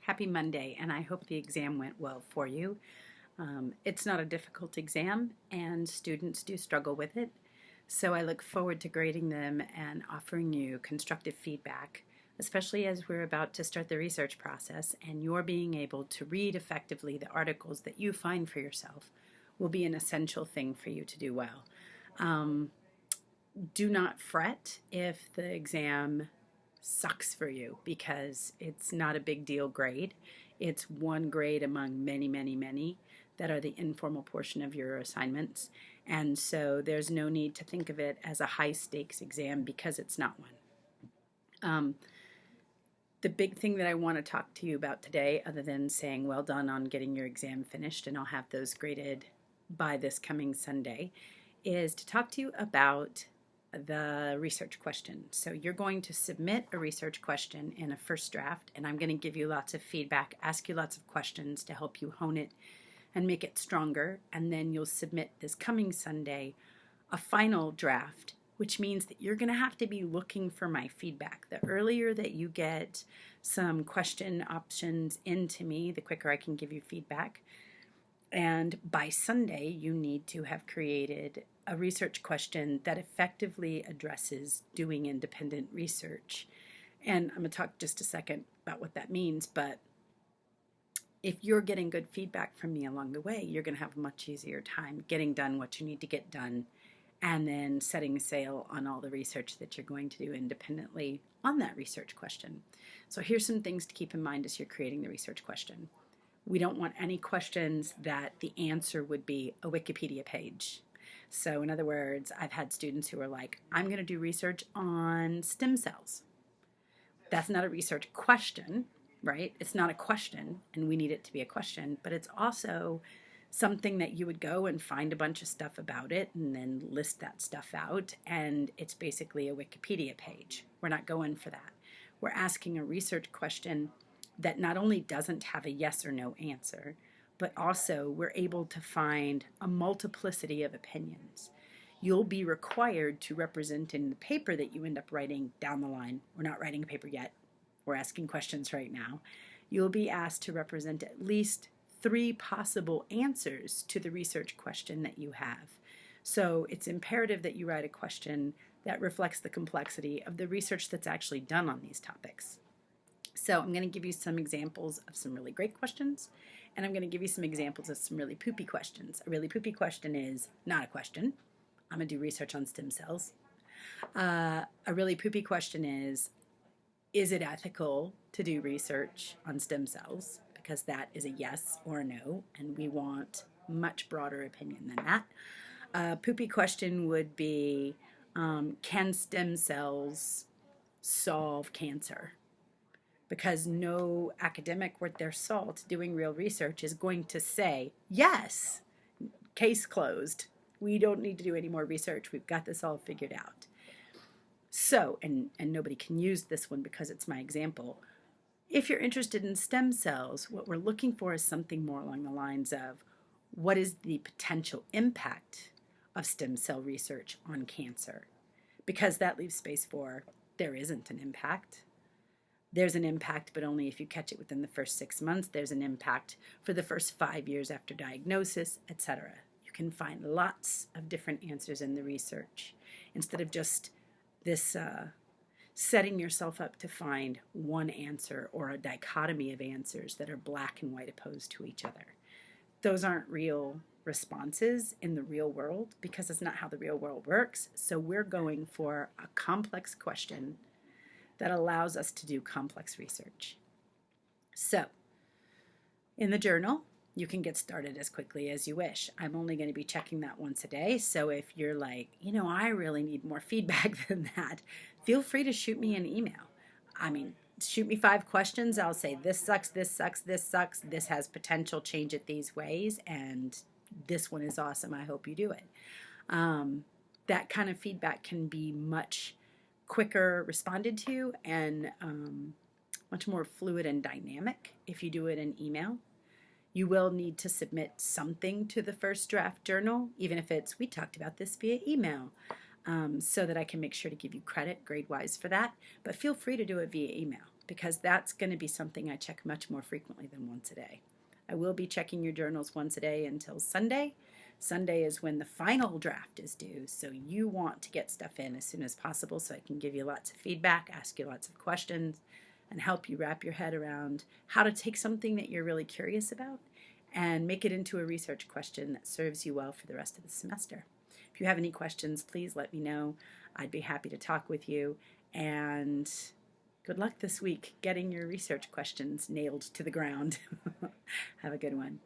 Happy Monday, and I hope the exam went well for you. It's not a difficult exam, and students do struggle with it. So I look forward to grading them and offering you constructive feedback, especially as we're about to start the research process and you're being able to read effectively the articles that you find for yourself will be an essential thing for you to do well. Do not fret if the exam sucks for you because it's not a big deal grade. It's one grade among many, many, many that are the informal portion of your assignments. And so there's no need to think of it as a high stakes exam because it's not one. The big thing that I want to talk to you about today, other than saying well done on getting your exam finished, and I'll have those graded by this coming Sunday, is to talk to you about the research question. So you're going to submit a research question in a first draft, and I'm going to give you lots of feedback, ask you lots of questions to help you hone it and make it stronger, and then you'll submit this coming Sunday a final draft, which means that you're going to have to be looking for my feedback. The earlier that you get some question options into me, the quicker I can give you feedback. And by Sunday, you need to have created a research question that effectively addresses doing independent research. And I'm going to talk just a second about what that means, but if you're getting good feedback from me along the way, you're going to have a much easier time getting done what you need to get done and then setting sail on all the research that you're going to do independently on that research question. So here's some things to keep in mind as you're creating the research question. We don't want any questions that the answer would be a Wikipedia page. So in other words, I've had students who are like, I'm going to do research on stem cells. That's not a research question, right? It's not a question, and we need it to be a question, but it's also something that you would go and find a bunch of stuff about it and then list that stuff out, and it's basically a Wikipedia page. We're not going for that. We're asking a research question that not only doesn't have a yes or no answer, but also we're able to find a multiplicity of opinions. You'll be required to represent in the paper that you end up writing down the line. We're not writing a paper yet. We're asking questions right now. You'll be asked to represent at least 3 possible answers to the research question that you have. So it's imperative that you write a question that reflects the complexity of the research that's actually done on these topics. So I'm going to give you some examples of some really great questions, and I'm going to give you some examples of some really poopy questions. A really poopy question is not a question. I'm going to do research on stem cells. A really poopy question is it ethical to do research on stem cells? Because that is a yes or a no, and we want much broader opinion than that. A poopy question would be, can stem cells solve cancer? Because no academic worth their salt doing real research is going to say, yes, case closed. We don't need to do any more research. We've got this all figured out. So, and nobody can use this one because it's my example. If you're interested in stem cells, what we're looking for is something more along the lines of, what is the potential impact of stem cell research on cancer? Because that leaves space for, there isn't an impact. There's an impact, but only if you catch it within the first 6 months. There's an impact for the first 5 years after diagnosis, etc. You can find lots of different answers in the research instead of just this setting yourself up to find one answer or a dichotomy of answers that are black and white opposed to each other. Those aren't real responses in the real world because it's not how the real world works. So we're going for a complex question that allows us to do complex research. So, in the journal, you can get started as quickly as you wish. I'm only going to be checking that once a day, so if you're like, I really need more feedback than that, feel free to shoot me an email. Shoot me 5 questions. I'll say, this sucks, this sucks, this sucks, this has potential, change it these ways, and this one is awesome, I hope you do it. That kind of feedback can be much quicker responded to and much more fluid and dynamic if you do it in email. You will need to submit something to the first draft journal, even if it's, we talked about this via email, so that I can make sure to give you credit grade-wise for that. But feel free to do it via email. because that's going to be something I check much more frequently than once a day. I will be checking your journals once a day until Sunday. Sunday is when the final draft is due, so you want to get stuff in as soon as possible so I can give you lots of feedback, ask you lots of questions, and help you wrap your head around how to take something that you're really curious about and make it into a research question that serves you well for the rest of the semester. If you have any questions, please let me know. I'd be happy to talk with you, and good luck this week getting your research questions nailed to the ground. Have a good one.